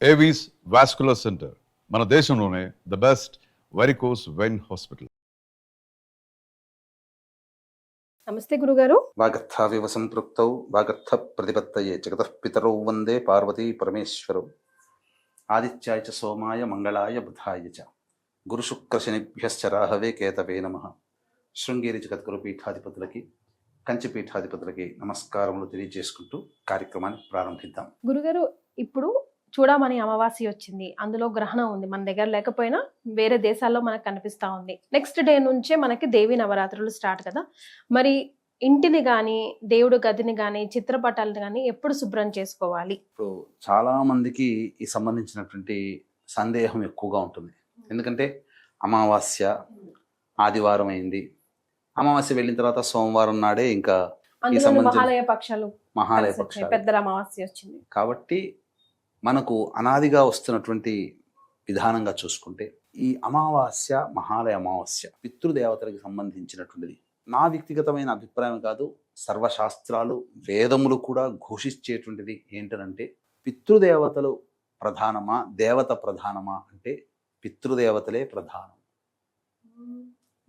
Avis vascular centre మన దేశంలోనే the best varicose vein hospital. నమస్తే గురుగారు. వాగర్థావివ సంపృక్తౌ వాగర్థ ప్రతిపత్తయే జగతః పితరౌ వందే పార్వతీ పరమేశ్వరౌ. ఆదిత్యాయ చ సోమాయ మంగళాయ బుధాయ చ గురుశుక్రశనిభ్యశ్చ రాహవే కేతవే నమః. శృంగేరి జగద్గురు పీఠాధిపతులకి కంచి పీఠాధిపతులకి నమస్కారములు తెలియజేసుకుంటూ కార్యక్రమాన్ని ప్రారంభిద్దాం. గురుగారు, ఇప్పుడు చూడమని అమావాస్య వచ్చింది, అందులో గ్రహణం ఉంది, మన దగ్గర లేకపోయినా వేరే దేశాల్లో మనకు కనిపిస్తా ఉంది. నెక్స్ట్ డే నుంచే మనకి దేవి నవరాత్రులు స్టార్ట్ కదా. మరి ఇంటిని కానీ దేవుడు గదిని కానీ చిత్రపటాలను కానీ ఎప్పుడు శుభ్రం చేసుకోవాలి? ఇప్పుడు చాలా మందికి ఈ సంబంధించినటువంటి సందేహం ఎక్కువగా ఉంటుంది. ఎందుకంటే అమావాస్య ఆదివారం అయింది, అమావాస్య వెళ్ళిన తర్వాత సోమవారం నాడే ఇంకా అందులో మహాలయ పక్షాలు పెద్ద అమావాస్య వచ్చింది కాబట్టి మనకు అనాదిగా వస్తున్నటువంటి విధానంగా చూసుకుంటే ఈ అమావాస్య మహాలయ అమావాస్య పితృదేవతలకు సంబంధించినటువంటిది. నా వ్యక్తిగతమైన అభిప్రాయం కాదు, సర్వశాస్త్రాలు వేదములు కూడా ఘోషించేటువంటిది ఏంటంటే పితృదేవతలు ప్రధానమా దేవత ప్రధానమా అంటే పితృదేవతలే ప్రధానం,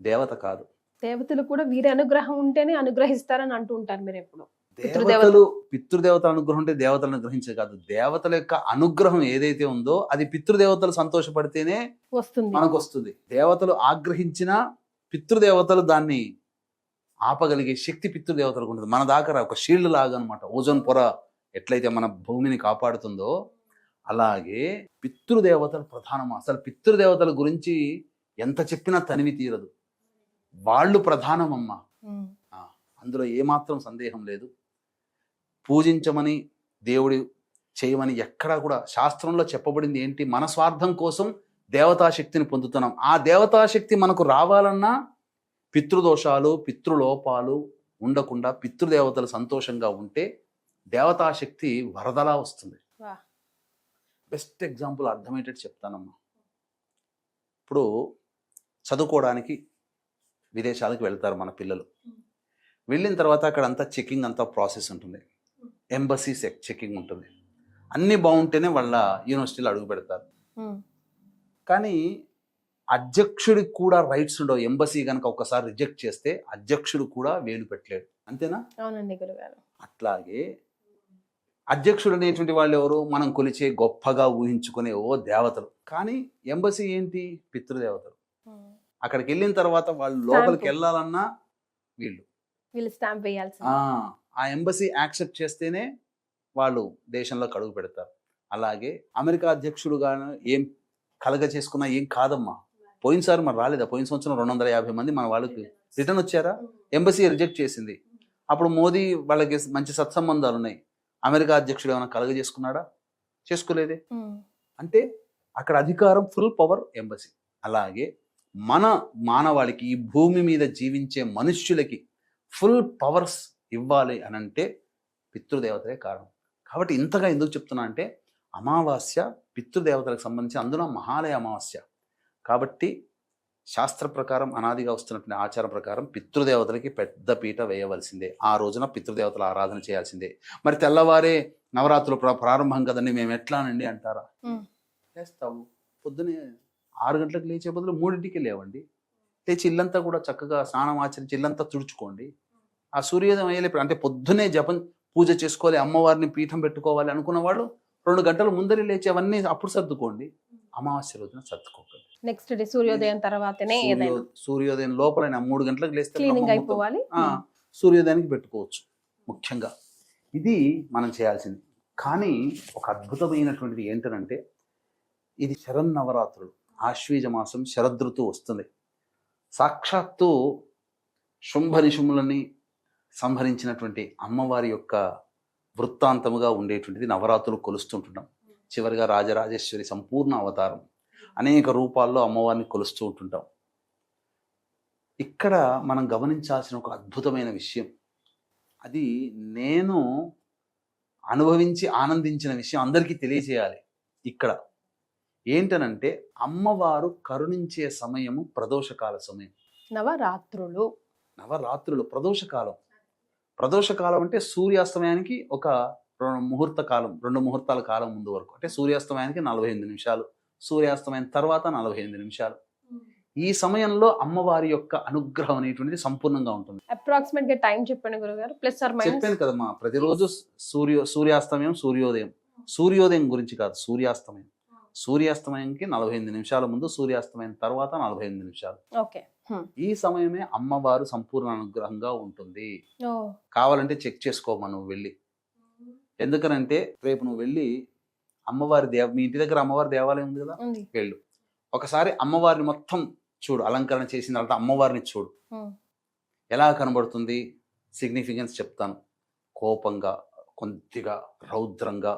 దేవత కాదు. దేవతలు కూడా వీరి అనుగ్రహం ఉంటేనే అనుగ్రహిస్తారని అంటూ ఉంటారు మీరు ఎప్పుడు. పితృదేవతల అనుగ్రహం ఉంటే దేవతలను అనుగ్రహించే కాదు, దేవతల యొక్క అనుగ్రహం ఏదైతే ఉందో అది పితృదేవతలు సంతోషపడితేనే వస్తుంది, మనకు వస్తుంది. దేవతలు ఆగ్రహించిన పితృదేవతలు దాన్ని ఆపగలిగే శక్తి పితృదేవతలకు ఉంటుంది. మన దాకా ఒక షీల్డ్ లాగా అనమాట. ఓజోన్ పొర ఎట్లయితే మన భూమిని కాపాడుతుందో అలాగే పితృదేవతలు ప్రధానమా. అసలు పితృదేవతల గురించి ఎంత చెప్పినా తనివి తీరదు, వాళ్ళు ప్రధానమమ్మా. అందులో ఏమాత్రం సందేహం లేదు. పూజించమని దేవుడి చేయమని ఎక్కడా కూడా శాస్త్రంలో చెప్పబడింది ఏంటి? మన స్వార్థం కోసం దేవతాశక్తిని పొందుతున్నాం. ఆ దేవతాశక్తి మనకు రావాలన్నా పితృదోషాలు పితృలోపాలు ఉండకుండా పితృదేవతలు సంతోషంగా ఉంటే దేవతాశక్తి వరదలా వస్తుంది. బెస్ట్ ఎగ్జాంపుల్ అర్థమయ్యేటట్టు చెప్తానమ్మా. ఇప్పుడు చదువుకోవడానికి విదేశాలకు వెళ్తారు మన పిల్లలు. వెళ్ళిన తర్వాత అక్కడ అంతా చెకింగ్, అంతా ప్రాసెస్ ఉంటుంది. ఎంబసీ చెకింగ్ ఉంటుంది. అన్నీ బాగుంటేనే వాళ్ళ యూనివర్సిటీలో అడుగు పెడతారు. కానీ అధ్యక్షుడికి కూడా రైట్స్ ఉండవు. ఎంబసీ కనుక ఒకసారి రిజెక్ట్ చేస్తే అధ్యక్షుడు కూడా వేలు పెట్టలేడు. అంతేనా? అవునండి గురుగారు. అట్లాగే అధ్యక్షుడు అనేటువంటి వాళ్ళు ఎవరు? మనం కొలిచే గొప్పగా ఊహించుకునే దేవతలు. కానీ ఎంబసీ ఏంటి? పితృదేవతలు. అక్కడికి వెళ్ళిన తర్వాత వాళ్ళు లోపలికి వెళ్ళాలన్నా వీళ్ళు స్టాంప్ వేయాల్సి, ఆ ఎంబసీ యాక్సెప్ట్ చేస్తేనే వాళ్ళు దేశంలోకి అడుగు పెడతారు. అలాగే అమెరికా అధ్యక్షుడుగా ఏం కలగ చేసుకున్నా ఏం కాదమ్మా. పోయినసారి మరి రాలేదా? పోయిన సంవత్సరం 250 మంది మన వాళ్ళకి రిటర్న్ వచ్చారా? ఎంబసీ రిజెక్ట్ చేసింది. అప్పుడు మోదీ వాళ్ళకి మంచి సత్సంబంధాలు ఉన్నాయి. అమెరికా అధ్యక్షుడు ఏమైనా కలగ చేసుకున్నాడా? చేసుకోలేదే. అంటే అక్కడ అధికారం ఫుల్ పవర్ ఎంబసీ. అలాగే మన మానవాళికి, ఈ భూమి మీద జీవించే మనుష్యులకి ఫుల్ పవర్స్ ఇవ్వాలి అని అంటే పితృదేవతలే కారణం. కాబట్టి ఇంతగా ఎందుకు చెప్తున్నా అంటే అమావాస్య పితృదేవతలకు సంబంధించి, అందులో మహాలయ అమావాస్య కాబట్టి శాస్త్ర ప్రకారం అనాదిగా వస్తున్నటువంటి ఆచారం ప్రకారం పితృదేవతలకి పెద్ద పీట వేయవలసిందే. ఆ రోజున పితృదేవతల ఆరాధన చేయాల్సిందే. మరి తెల్లవారే నవరాత్రులు ప్రారంభం కదండి, మేము ఎట్లానండి అంటారా? చేస్తావు. పొద్దునే 6 గంటలకు లేచే బదులు 3ంటికి లేవండి. లేచి ఇల్లంతా కూడా చక్కగా స్నానం ఆచరించి ఇల్లంతా తుడుచుకోండి. ఆ సూర్యోదయం అయ్యే అంటే పొద్దునే జపం పూజ చేసుకోవాలి, అమ్మవారిని పీఠం పెట్టుకోవాలి అనుకున్న వాళ్ళు 2 గంటల ముందరే లేచి అవన్నీ అప్పుడు సర్దుకోండి. అమావాస్య రోజున సర్దుకోకండి. నెక్స్ట్ డే సూర్యోదయం తర్వాతనే సూర్యోదయం లోపల 3 గంటలకు లేస్తే క్లీనింగ్ అయిపోవాలి. సూర్యోదయానికి పెట్టుకోవచ్చు. ముఖ్యంగా ఇది మనం చేయాల్సింది. కానీ ఒక అద్భుతమైనటువంటిది ఏంటంటే ఇది శరన్నవరాత్రులు, ఆశ్వీజ మాసం, శరదృతువు వస్తుంది. సాక్షాత్తు శుంభనిశుములని సంహరించినటువంటి అమ్మవారి యొక్క వృత్తాంతముగా ఉండేటువంటిది నవరాత్రులు కొలుస్తుంటున్నాం. చివరిగా రాజరాజేశ్వరి సంపూర్ణ అవతారం, అనేక రూపాల్లో అమ్మవారిని కొలుస్తూ ఉంటుంటాం. ఇక్కడ మనం గమనించాల్సిన ఒక అద్భుతమైన విషయం, అది నేను అనుభవించి ఆనందించిన విషయం అందరికీ తెలియజేయాలి. ఇక్కడ ఏంటనంటే అమ్మవారు కరుణించే సమయము ప్రదోషకాల సమయం. నవరాత్రులు ప్రదోషకాలం. ప్రదోషకాలం అంటే సూర్యాస్తమయానికి ఒక రెండు ముహూర్తాల కాలం ముందు వరకు, అంటే సూర్యాస్తమయానికి 48 నిమిషాలు, సూర్యాస్తమయం తర్వాత 48 నిమిషాలు. ఈ సమయంలో అమ్మవారి యొక్క అనుగ్రహం అనేటువంటిది సంపూర్ణంగా ఉంటుంది. అప్రాక్సిమేట్ గా టైం చెప్పండి గురుగారు, ప్లస్ ఆర్ మైనస్. చెప్పాను కదమ్మా, ప్రతిరోజు సూర్యాస్తమయం, సూర్యోదయం గురించి కాదు, సూర్యాస్తమయంకి 48 నిమిషాల ముందు, సూర్యాస్తమయం తర్వాత 48 నిమిషాలు. ఓకే. ఈ సమయమే అమ్మవారు సంపూర్ణ అనుగ్రహంగా ఉంటుంది. కావాలంటే చెక్ చేసుకోమా నువ్వు వెళ్ళి. ఎందుకనంటే రేపు నువ్వు వెళ్ళి మీ ఇంటి దగ్గర అమ్మవారి దేవాలయం ఉంది కదా, వెళ్ళు ఒకసారి అమ్మవారిని మొత్తం చూడు, అలంకరణ చేసిన తర్వాత అమ్మవారిని చూడు ఎలా కనబడుతుంది. సిగ్నిఫికెన్స్ చెప్తాను. కోపంగా, కొద్దిగా రౌద్రంగా,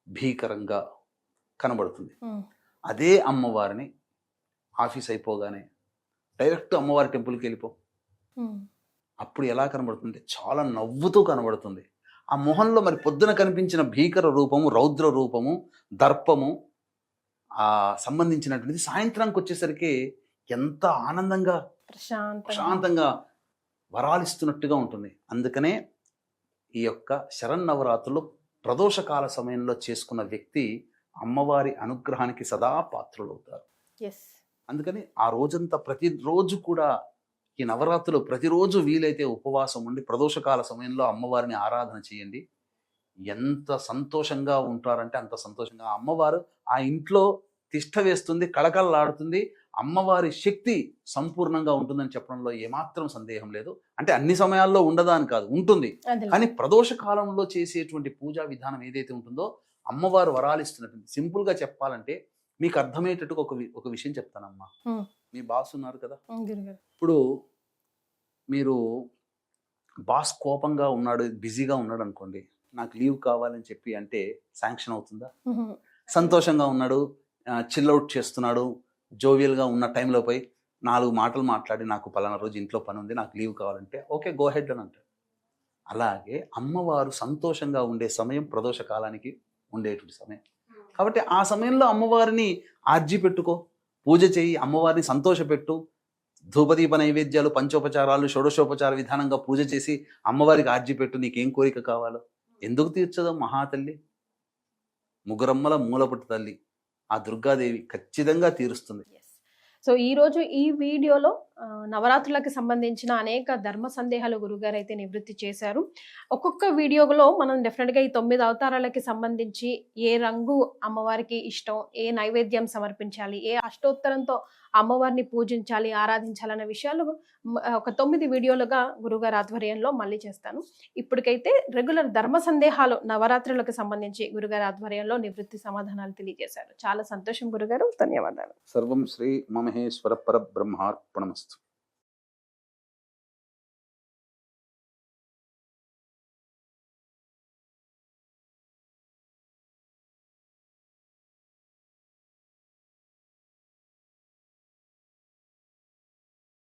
భీకరంగా కనబడుతుంది. అదే అమ్మవారిని ఆఫీస్ అయిపోగానే డైరెక్ట్ అమ్మవారి టెంపుల్కి వెళ్ళిపో. అప్పుడు ఎలా కనబడుతుంది, చాలా నవ్వుతూ కనబడుతుంది. ఆ మొహంలో మరి పొద్దున కనిపించిన భీకర రూపము, రౌద్ర రూపము, దర్పము సంబంధించినటువంటిది సాయంత్రానికి వచ్చేసరికి ఎంత ఆనందంగా, ప్రశాంతంగా వరాలిస్తున్నట్టుగా ఉంటుంది. అందుకనే ఈ యొక్క శరన్నవరాత్రులు ప్రదోషకాల సమయంలో చేసుకున్న వ్యక్తి అమ్మవారి అనుగ్రహానికి సదా పాత్రులవుతారు. అందుకని ఆ రోజంతా ప్రతిరోజు కూడా ఈ నవరాత్రులు ప్రతిరోజు వీలైతే ఉపవాసం ఉండి ప్రదోషకాల సమయంలో అమ్మవారిని ఆరాధన చేయండి. ఎంత సంతోషంగా ఉంటారంటే అంత సంతోషంగా. అమ్మవారు ఆ ఇంట్లో తిష్ట వేస్తుంది, కళకళలాడుతుంది. అమ్మవారి శక్తి సంపూర్ణంగా ఉంటుందని చెప్పడంలో ఏమాత్రం సందేహం లేదు. అంటే అన్ని సమయాల్లో ఉండదా అని కాదు, ఉంటుంది. కానీ ప్రదోష కాలంలో చేసేటువంటి పూజా విధానం ఏదైతే ఉంటుందో అమ్మవారు వరాలిస్తున్నట్టు. సింపుల్ గా చెప్పాలంటే మీకు అర్థమయ్యేటట్టుగా ఒక విషయం చెప్తానమ్మా. మీ బాస్ ఉన్నారు కదా, ఇప్పుడు మీరు బాస్ కోపంగా ఉన్నాడు, బిజీగా ఉన్నాడు అనుకోండి, నాకు లీవ్ కావాలని చెప్పి అంటే శాంక్షన్ అవుతుందా? సంతోషంగా ఉన్నాడు, చిల్అవుట్ చేస్తున్నాడు, జోవియల్గా ఉన్న టైంలో పోయి 4 మాటలు మాట్లాడి నాకు పలానా రోజు ఇంట్లో పని ఉంది, నాకు లీవ్ కావాలంటే ఓకే గో హెడ్ అని అంటాడు. అలాగే అమ్మవారు సంతోషంగా ఉండే సమయం ప్రదోష కాలానికి ఉండేటువంటి సమయం. కాబట్టి ఆ సమయంలో అమ్మవారిని ఆర్జీ పెట్టుకో, పూజ చేయి, అమ్మవారిని సంతోషపెట్టు. ధూపదీప నైవేద్యాలు, పంచోపచారాలు, షోడశోపచార విధానంగా పూజ చేసి అమ్మవారికి ఆర్జీ పెట్టు. నీకేం కోరిక కావాలో ఎందుకు తీర్చదో మహాతల్లి, ముగ్గురమ్మల మూలపుట్టు తల్లి ఆ దుర్గాదేవి ఖచ్చితంగా తీరుస్తుంది. సో ఈ రోజు ఈ వీడియోలో నవరాత్రులకు సంబంధించిన అనేక ధర్మ సందేహాలు గురుగారు అయితే నివృత్తి చేశారు. ఒక్కొక్క వీడియోలో మనం డెఫినెట్గా ఈ 9 అవతారాలకి సంబంధించి ఏ రంగు అమ్మవారికి ఇష్టం, ఏ నైవేద్యం సమర్పించాలి, ఏ అష్టోత్తరంతో అమ్మవారిని పూజించాలి, ఆరాధించాలన్న విషయాలు ఒక 9 వీడియోలుగా గురుగారు ఆధ్వర్యంలో మళ్ళీ చేస్తాను. ఇప్పటికైతే రెగ్యులర్ ధర్మ సందేహాలు నవరాత్రులకు సంబంధించి గురుగారు ఆధ్వర్యంలో నివృత్తి సమాధానాలు తెలియజేశారు. చాలా సంతోషం గురుగారు, ధన్యవాదాలు. సర్వం శ్రీ మమహేశ్వర పరబ్రహ్మార్పణమస్తు.